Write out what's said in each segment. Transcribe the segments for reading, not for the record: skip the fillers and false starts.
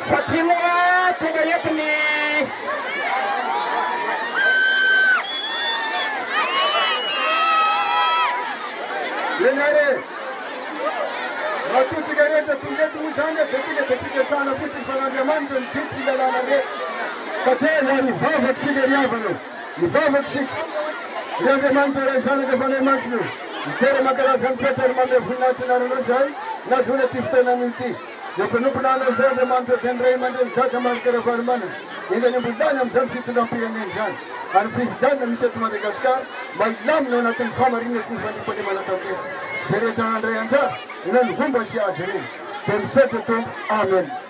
satria tonga entiny Lenare Matu sigareta tungetu musanga Betike sana puti sanandamento Piti la lana re Katela ni vava tsigariavano Ni vava tsig Riandamento resana defane masnu Tere makaras hamseter mame funati narunasai Nasuna tiftana nuti Yokunupana Zandamanto Kendrayman and Kakamaskara Farman in the Nebudanam Zamfitu Piran and fifth done and set Madagascar by Lam no nothing Kamarinis in Fanimanataki Sereta Andreanza and then Humbashia Zerin then set it to Amen.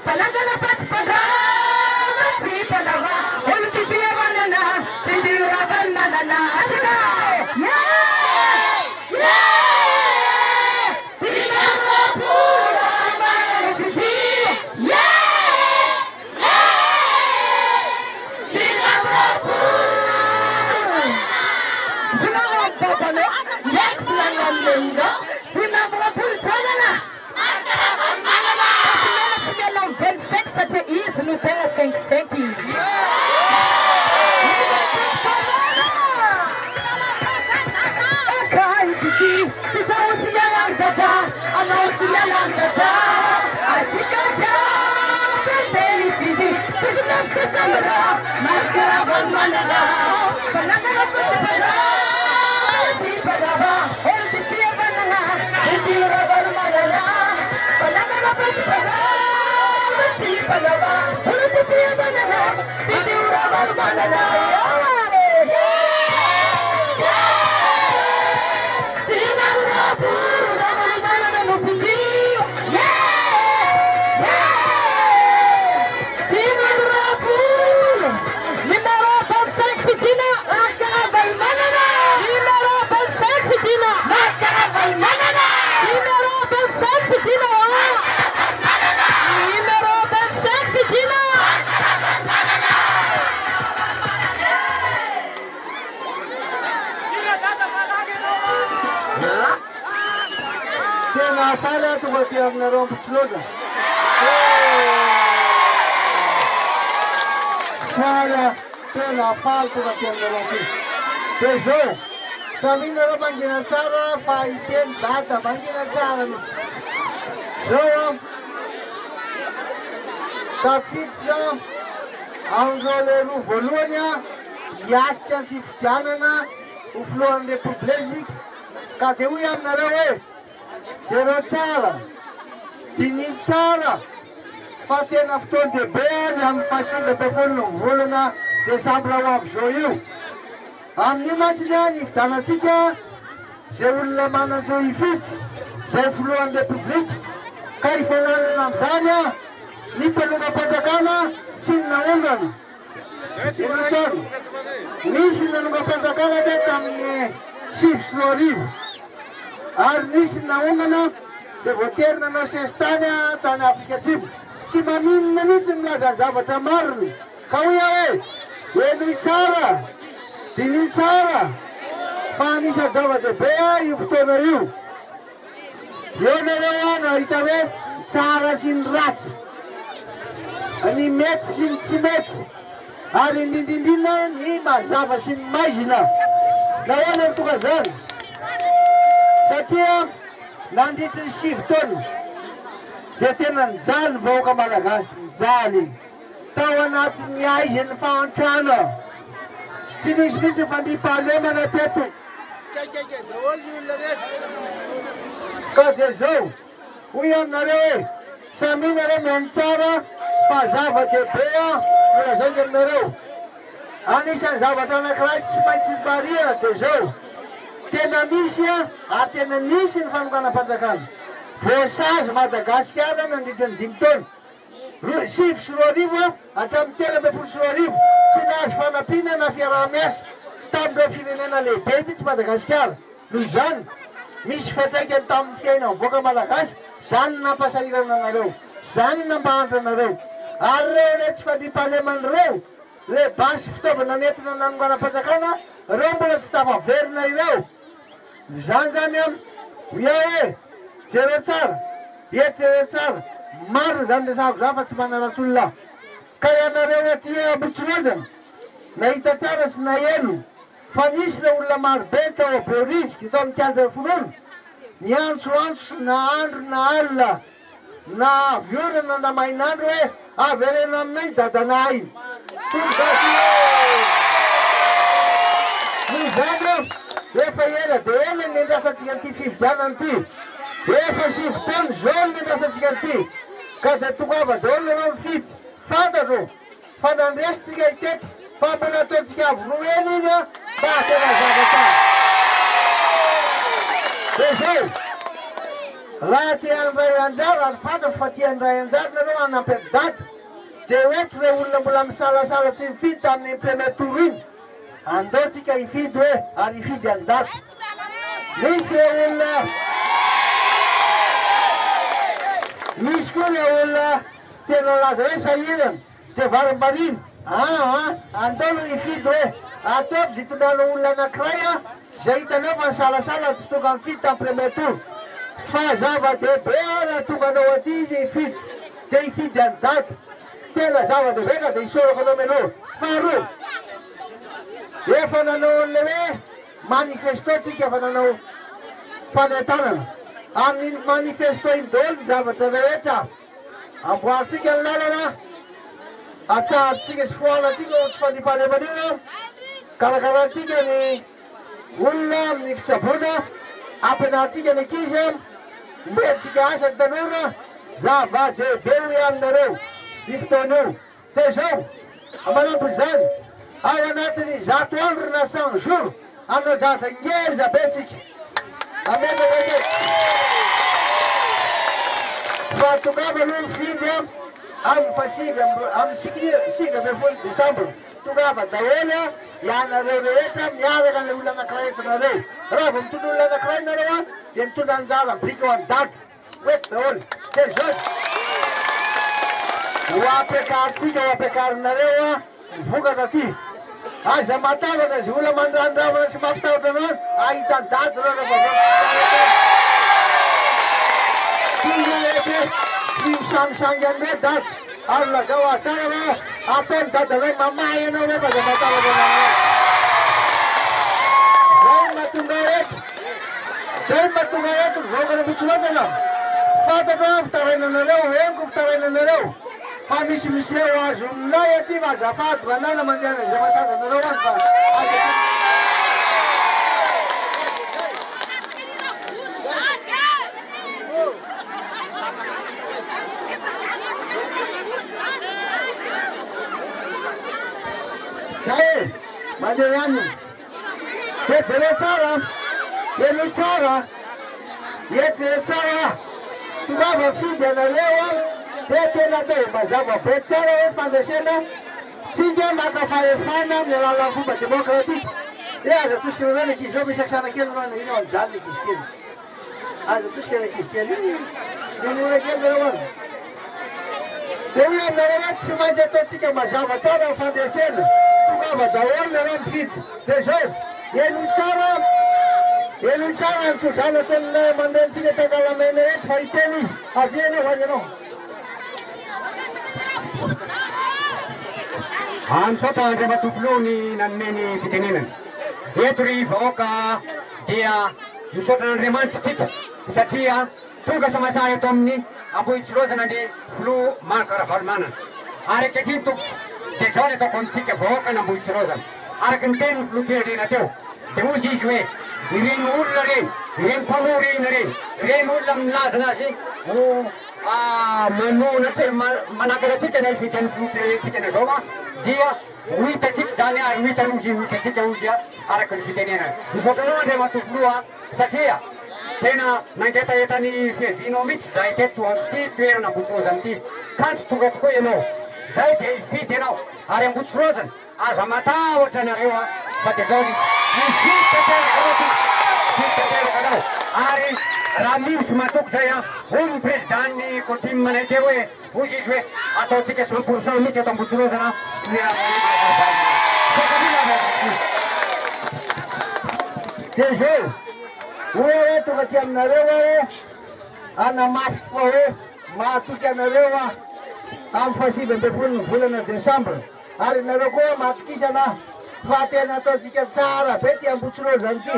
Palangana no tena 5-5. Cai de ti, pisão se me alangada, a não se me alangada, a tica já, pretende pedir, mas não precisa melhor, mas que ela vai mandar, para não parar, se pagava, ou se tinha banana, e tira para mandar, para não parar, se pagava, ou se tinha banana, e tira para mandar. Fala tu bati amna rom puchloza. Fala tena fal tu bati amna rom. Tejo. Samina ro bangina tsara faiten data bangina tsara. Jo. Tafitra anzoleru volonia yakta fiftianana ufloan republik kadeu amna ro. Zero tsara, dimy tsara, fa tena fotoana dehibe ary amin'ny fahasingatra foana volana desambra ho avy zao io. Amin'io mantsy ny ividianantsika zay olona mananjo ifidy, zay filohan'ny republika, ka ifananana amin'izany ny mpanongam-panjakana sy ny naongana. Nisy ny nanongam-panjakana te tamin'ny 2010. Ary nisy naongana dia voatery nanao sesitany tany Afrika Atsimo. Tsy maninona mihitsy milaza ny zavatra mariny. Ka hoe enoy tsara, diny tsara, fa anisany zava-dehibe io fotoana io. Eo nareo any ahita hoe tsara sy ny ratsy, ny mety sy ny tsy mety, ary indrindrindrina ny mazava sy ny maizina. Nahoana ny tonga zany? Satria nandritra ny 7 taona dia tena nijaly vahoaka malagasy, nijaly tao anatin'ny aiziny fahantrana. Tsy nisy mihitsy fandriam-pahalemana teto. Ka dia zao, hoy aminareo hoe samy nareo mihaino tsara fa zava-dehibe milazainy aminareo. Anisan'ny zavatra anankiray tsy maintsy marihana dia zao. Tena misy ary tena nisy ny fanonganam-panjakana. Voasazy Madagasikara nandritra ny 5 taona. 7 sy 10 hatramin'ny 13 sy 10 tsy nahazo fanampiana na fiaraha-miasa tamin'ireo firenena lehibe mihitsy Madagasikara. Noho izany misy fiantraikany tamin'ny fiainana mivoaka malagasy, izany nampasahirana anareo, izany nambahantra anareo. Ary reo le tsy fandriam-pahaleman'ireo le basy fitaovana nentina nanonganam-panjakana, reo mbola tsy tafaverina ireo. Izany zany hoe jereo tsara, etrereo tsara, maro zany resako za fa tsy manaratsy olona. Ka ianareo aty Ambohitsironjana nahita tsara sy nahelo fa nisy le olona marobe tao Beorizika tao amin'ny kianjan'ny finoana, niantsoantso na andro na alina na viorana na mainandro hoe averena aminay dadanay. Noho izany rehefa ela dia ela ny andrasantsika an'ity fividianana ity. Efa 7 taona zao ny andrasantsika an'ity. Ka dia tokava daholo ianao mifidy. Fantatro fa nandresitsika iteto fa mbola ataontsika avy eny iny mba hatena zavatra. Dia zao, raha tia andray anjara ary fantatro fa tia andray anjara nareo hanampy data. Dia ohatry re olona mbola misalasala tsy mifidy tamin'ny premier tour iny, andaotsika hifidy hoe ary hifidy an-data. Misy le olona, misy koa le olona tena laza hoe sahirana dia varim-bariny. Andao hifidy hoe ataovy zay tondrano olona anankiray izay hitanao fa nisalasala tsy tonga mifidy tamin'ny premier tour. Fa zava-dehibe raha tonga anao aty izy hifidy, dia hifidy an-data. tena zava-dehibe ka dia isorako anao melo. Faharoa, efa nanao an'ilay hoe manifestotsika efa nanao fanentanana. Amin'ny manifesto iny daholo ny zavatra rehetra amboaritsika ny lalana, atsarintsika sy foanatsika tsy fandimpanemanina, karakarantsika ny olona amin'ny fitsaboana, ampianatsika ny ankizy, mbentsika asa ny tanora, zava-dehibe hoe aminareo ny fotoana io. Dia zao manampy izany ao anatin'ny 100 andro na 100 jours aminao zavatra ngeza be sika. Amena hoe fa tongava aloha ny fidy amin'ny fasiva amin'ny 6 Desambra. Tongava daholo ianareo rehetra miaraka ny olona anankiray entinareo. Raha vao mitondra olona anankiray nareo dia mitondra anjara brika ho an'ny dady oety daholo. Dia zao ho ampiakarinareo vokatra ty. Aza matavana izy olona mandrandravana sy mampitahotra anao ahita ny dady reo tsy misangisangy an'ireo dady. Ary lazao atsara hoe ataony dady hoe mamahy ianao hoe fa aza matavana anao. Zay mahatonga eto vokana mitsolazana. Fantatro fitarainanareo, henoko fitarainanareo. Fa misy eo azo aminay aty fa azafady banana mandeha izay mahasaganareo any fa kae mandeha ihany. Dia jere tsara, eny tsara, ety tsara. Tongava fidy anareo dia tena dia mazava be tsara hoe fandresena tsika maka fahefana amin'ny alalan'ny fomba demokratika. Dia aza tosika ireo ankizy ireo misy aksana kely rano iny ao mijaly ny ankizy kely. Aza tosika ny ankizy kely iny mora kely nareo any. Dia hoe aminareo tsy maintsy ataontsika mazava tsara ny fandresena. Tongava daholo nareo mifidy. Dia zao eny tsara ny tsodrana tena mandehantsika tangalamena eto fa hiteny izy aviana ho azy ianao. Ansotra Andriamatoa ny nanomeny fitenenana. Eto ry vahoaka dia misaotra n'Andriamanitra tsika satria tonga samatsaha eto amin'ny Ambohitsilozana ny filoha Mankaravalomanana. Ary ankehitriny tompo dia zao ny ataoko amintsika vahoaka ny Ambohitsilozana. Araky ny teny ny filoha-pirenena teo dia ozy izy hoe ireny olona reny, ireny mpamory iny reny, ireny olona milaza anazy ho manakana atsika ny fiten'ny filoha-pirenentsika na zao dia ho hitatsika zany ho hitanozy ho hitatsika ozy araky ny fitenenana. Misaotranao Andriamatoa filoha satria tena nangetaetany fiavinao mihitsy zahay teto amin'ity toerana Ambohitsilozana ity. Kanto tonga tokoa ianao. Zay dia hifidy ianao. Ary Ambohitsilozana aza matahotra nareo fa dia zao fitateraka anao. Ary raha misy matoky zay hono présidentny coutume manay teo hoe ozy izy hoe ataotsika 100% mihitsy eto Ambohitsilozana. Dia zao hoe tonga ty aminareo anamafy fa hoe mahatoky anareo amin'ny 7 volana Desambra. Ary nareo koa mahatokisana fa tena ataotsika tsara be ty Ambohitsilozana ity.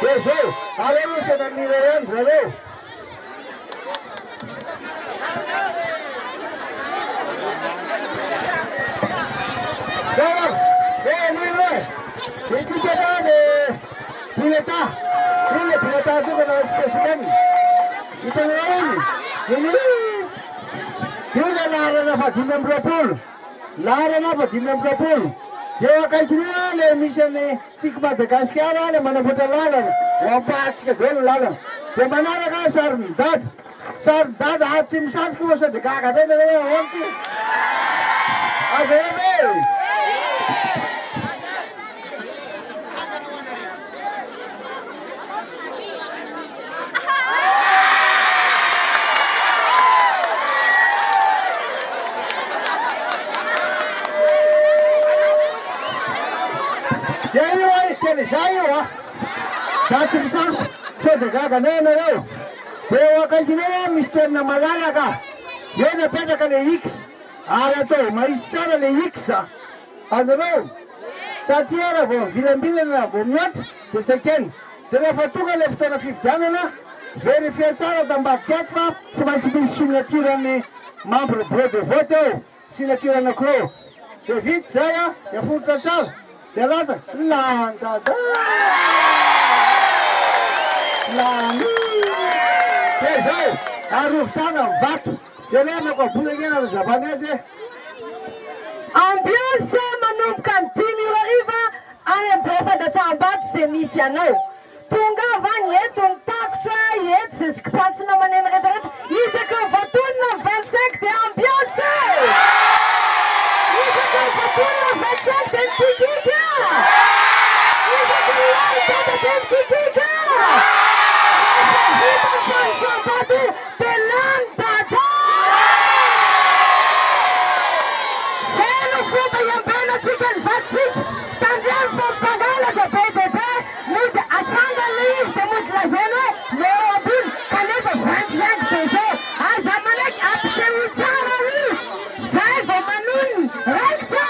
Dia zao aleo misy anamira ihany zareo. Etiketa de bileta, ini bileta itu kena spesimen. Itu ini lara apa di Membrapol, lara apa di Membrapol. Dia akan kira le misalnya tikmat dekat sekarang le mana betul lara, wabah sekedar lara. Di mana ada sardad hacim satu sedekat ada negara orang tu. Ada Sayo, sayo, sayo, sayo, Dia akakinay misterna malalaka. Eo napetraka le X. Ary atao maisy tsara le X. Anareo satria raha vao vilambilana vao mihoatra dia sakeny. Dia rehefa tonga le fotoana fividianana, vérifier tsara tambadika ato fa tsy maintsy misy signaturany membre bureau de vote eo. Signature anankiroa. Dia vita zay a, dia foritra tsara. Dia lasa landada. Dia zao arovitsana mivato. Dia lemako abolagena ny Japonaise. Ambiance manomboka ny 5:00 any amin'ny bureau fandatsaham-bato izay misy anao. Tonga avy eto mitakotra eto zay zikipantsina maneno rehetrarehetra. Isaka vatonina 25 dia ambiance. Isaka vatonina 25 dia mikikika. Isaka landada dia mikikika. Rehefa vita ny fandatsaham-bato dia landada. Zay no fomba iambenatsika ny vaditsika. Tandremo fa mpangalatra be dia be. Mody atsangana izy dia mody lazaina hoe leo ambony kanefa 25 dia zao. Aza manaiky ampiseho tsara io. Zay vao manonony raikitra.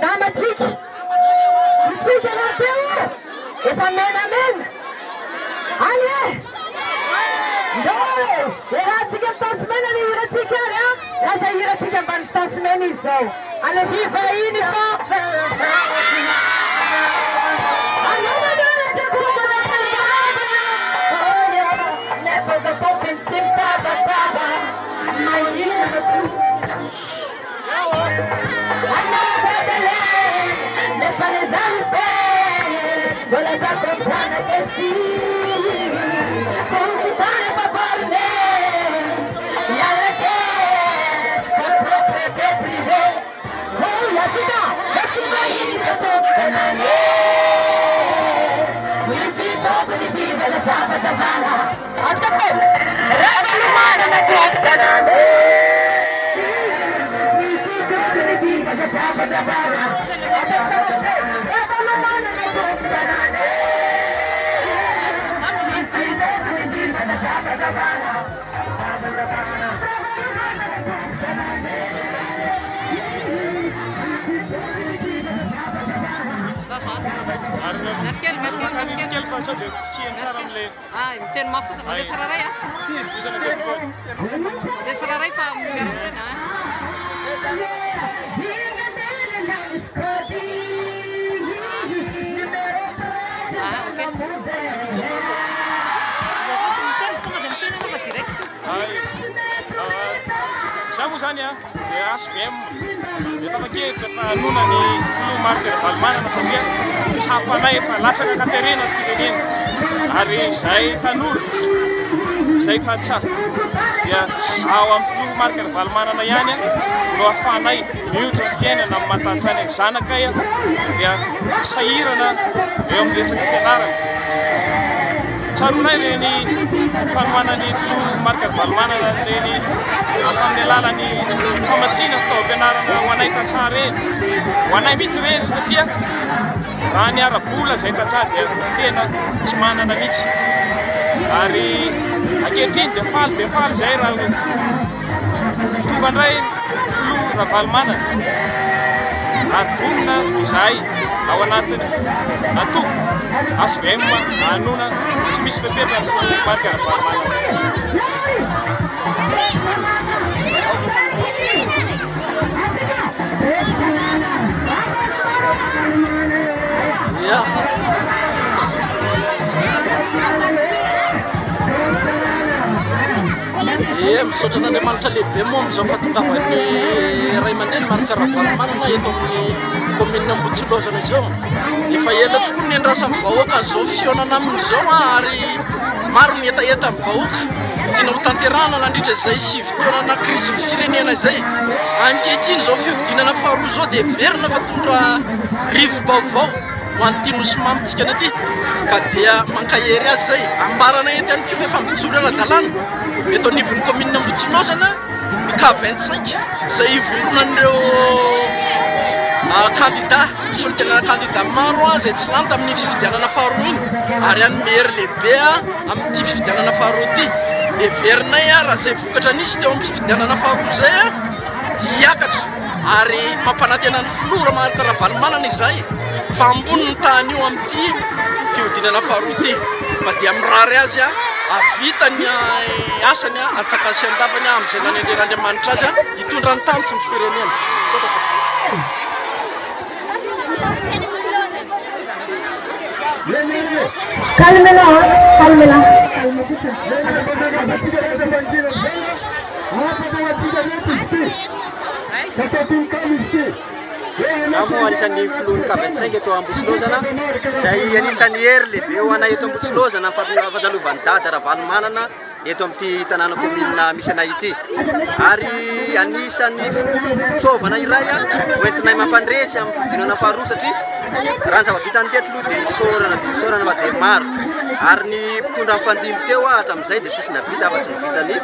Namatsika mitsika raha teo efa menamena any e ndao irahantsika amin'ny tasimena ny hiratsika ary a lasa hiratsika ambany tasimena izy zao any sy vahiny fa nefa zapopiny tsy mitabataba mahina Bola za comprana que sim, como tá na favorne, e ela quer a propriedade privée. Oh, la chica, la chica y la toca na ne. Visito positiva la chapa chavana, hasta que regalumana la toca na ne. Visito positiva la chapa chavana, hasta que regalumana la toca na ne. Quel passage de chien saramle. Ah, ten mafu sa de sararay ah. Bisa na ko. De sararay fa meron din ah. Samu zany a dia ASVM eto makehitra fa nona ny flou marque valmanana satria tsapanay efa latsaka katerena firenena ary zay tanora zay tatsaha dia ao amin'ny flou marque valmanana ihany no afanay mihoatra fiainana amin'ny matantsany zanakay dia sahirana eo amin'ny resaka fianarana tsaronay reny fanomanany flou marque valmanana reny atamin'ny alalany famatsina fitaovam-pianarana ho anay tatsaha reny ho anay mihitsy reny satria raha ny ara-bola zay tatsaha dia tena tsy manana mihitsy ary ankehitriny dia faly zay raha tonga indray flou ravalmanana ary vonona izahay ao anatin'ny atoko ASVM anona tsy misy fepetra ny flou marque ravalmanana. Misaotra n'Andriamanitra lehibe moa amin'izao fahatongavany ray aman-dreny Marc-Ravalomanana eto amin'ny commune Ambotsilozana izao. Efa ela tokoa ny andrasan'ny vahoaka izao fihaonana amin'izao ary maro ny etaeta amin'ny vahoaka. Tiana ho tanterahana nandritra izay sy fotoanana krizy firenena izay. Ankehitriny izao fiodinana faharoa izao dia verina fa tondra rivo vaovao. ho an'ity nosy mamitsika anaty ka dia mankahery azy zay ambarana ety ihany ko fa mbijoro ara-dalàna eto anivon'ny commune Ambotsilozana ny K25 zay vondronan'ireo candidat solitenana candidat maro zay tsy lany tamin'ny fifidianana faharoa iny ary any maire lehibe amin'ity fifidianana faharoa ity everinay raha zay vokatra nisy teo amin'ny fifidianana faharoa zay diakatra ary mampanantena ny filora Marc-Ravalomanana izay fa ambony ny tany io amin'ity fihodinana faharoa ity fa dia mirary azy avita ny asany atsaka sy andavany amin'izay nanendren'Andriamanitra azy hitondra ny tany sy ny firenena. Calmela, calmela. Samo anisan'ny filohan'ny K25 eto Ambotsilozana zay anisan'ny hery lehibe ho anay eto Ambotsilozana fampadalovany dada Ravalomanana eto amin'ity tanàna commune misy anay ity ary anisan'ny fitaovana iray hoentinay mampandresy amin'ny fidinana faharoa satria raha ny zava-bitany teto aloha dia isaorana fa dia maro ary ny mpitondra mifandimby teo hatramin'izay dia tsisy navita afa-tsy nivitany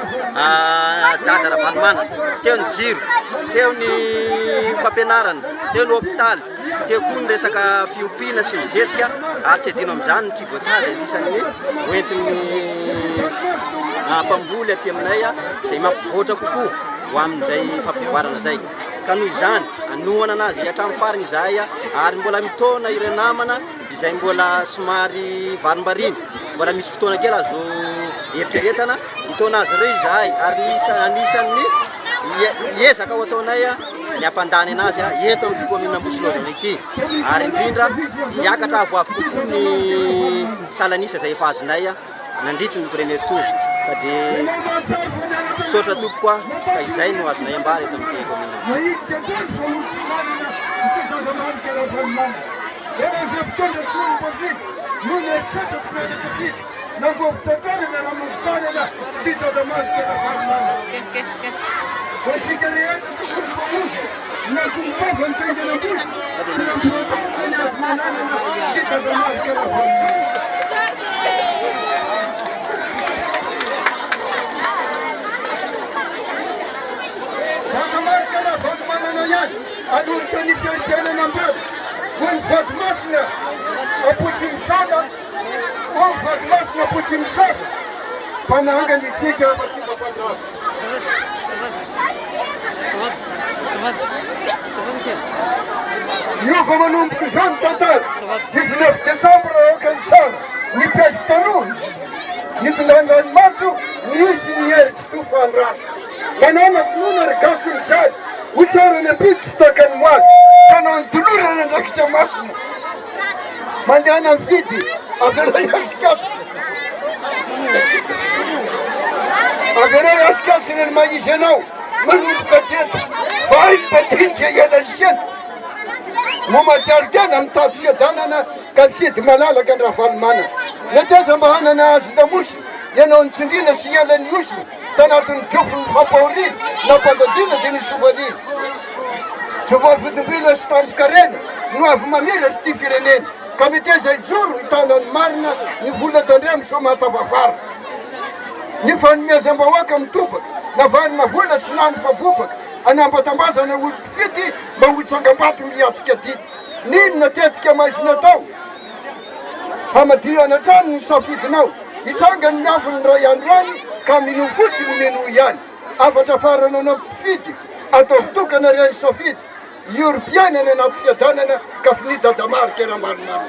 dada Ravalomanana teo ny jiro teo ny fampianarana teo ny hôpitaly teo koa ny resaka fiompiana sy ny zezika ary tsy adino amin'izany ny kibotage anisan'ny hoentin'ny mpamboly aty aminay zay mampivoatra kokoa ho amin'izay fampivoarana zay ka noho izany anohana anazy hatramin'ny farany izahay ary mbola mitona ireo namana izay mbola somary varimbariny mbola misy fotoana kely azo eritreretana hitona azy ireo izahay ary anisan'ny hiezaka ho ataonay ny ampandany anazy eto amin'ity commune Ambotsilozana ity ary indrindra hiakatra avoavo kokoa ny salanisa zay efa azonay nandritsy ny premier tour ka dia misaotra tompoko ka izay no azonay ambara eto amin'ity commune Io come non presento te, 19 dezembro organizzato, mi piace non, mi piace il masso, mi signore stufa al ras. Ma non ho nulla ragazzo in chat, ucciare le pizze sta can mal, che non durare la next massimo. Ma andiamo a viti, a vedere la scassa. A vedere la scassa nel magiseno, ma non capite, vai per che io la sento. Momatsiarikana mitady fiadanana ka fidy malalaka ny Ravalomanana. Nateza mahanana azy damosy ianao nitsindrina sy hiala ny osy tanatin'ny jofon'ny fampahoriana nampandadiana dia ny sovaliana. Tsy voafidim-brila sy tampikarena no avy mamira ity firenena ka miteza ijoro hitanany marina ny vola tandrea misomatavavara. Ny fanomezam-bahoaka mitobaka navany mavola sy nany fabobaka anambatambazana olo fity mba ho itsangam-bato miatika dity. Ninona tetika maisina tao? Hamadiana trano ny safidinao. Hitsanga ny miafiny ray androany ka mino fotsy ny meno ihany. Afatra farana anao mpifidy atao fitokana ray safidy. Europiana ny anaty fiadanana ka finita damarika raha maromaro.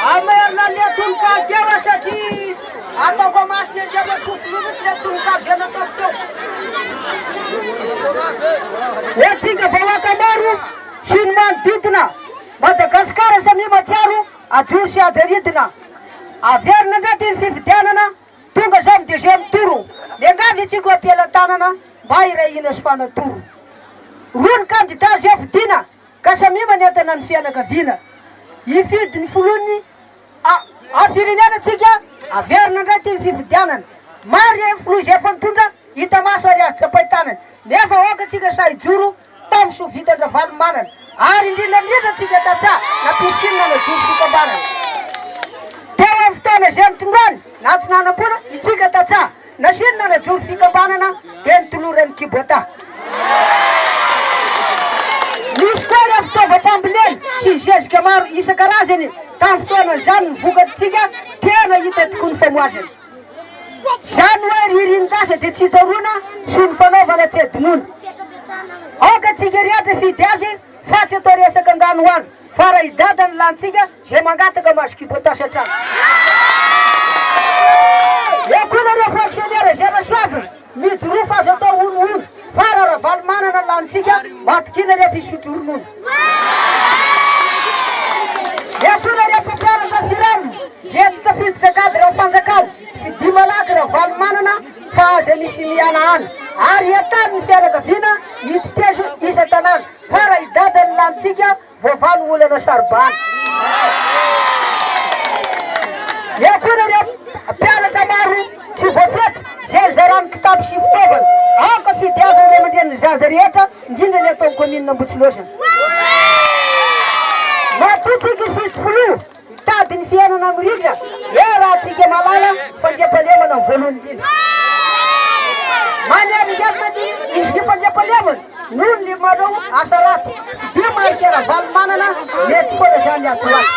Amerina le tononkalo teo satria ataoko masina zay matofilona tsy le tononkalo zay nataoko teo. Etsika vahoaka maro sy ny manodidina Madagasikara samy matsiaro ajory sy ajaridina. Averina ndray ty fifidianana tonga zay amin'ny deuxième tour. Miangavy atsika ampialan-tanana mba irahina sy fanatoro. Roa ny candidat zay vidina ka samy manentana ny fianakaviana. Ifidy ny folony afirenena tsika averina ndray ty fifidianana. Maro e folo zay efa mitondra hita maso ary azy tsapaitanana. Nefa oka tsika sa ijoro mpamso vitandra valomanana ary indrindrandrindra tsika tatsa nampisinana joro fikambanana teo amin'ny fotoana zay mitondroany na tsy nanam-poana itsika tatsa nasinona na joro fikambanana dia nitoloran'ny kibota misy koa raha fitaovam-pambolena sy ny zezika maro isan-karazany tamin'ny fotoana zany nivokatritsika tena hita tokoa ny famoazana zany hoe ririn-dasa dia tsy tsaroana sy ny fanaovana tsy adinoana aoka tsika rehetra fidy azy fa tsy atao resaka angano hoany fa raha hidada ny lantsika zay mangataka mazo kibota satrany ekona reo fonctionnaire zay rasoavina mijoro fa azo atao onoono fa raha valomanana lantsika matikina rehefa isotoronono ekona reo mpampianatra firamina zay tsy tafiditra kady reo fanjakana fidi malaky raha valomanana fa aza misy miana any ary atany ny fianakaviana hititezo isa tanàna fa raha hidada ny lantsika voavalo olana saribana ekona reo mpianatra maro tsy voafetra zay zarano kitapo sy fitaovana aoka fidy aza le mandreny zaza rehetra indrindra le atao commune Ambotsilosana matotsika fitofolo tady ny fiainana mirindra e raha tsika malala fandriampalemana ny voalohany indrindra maneningana ny fandriampalemana noho ny manao asa ratsy dia marikera valomanana mety foana zany atsoazy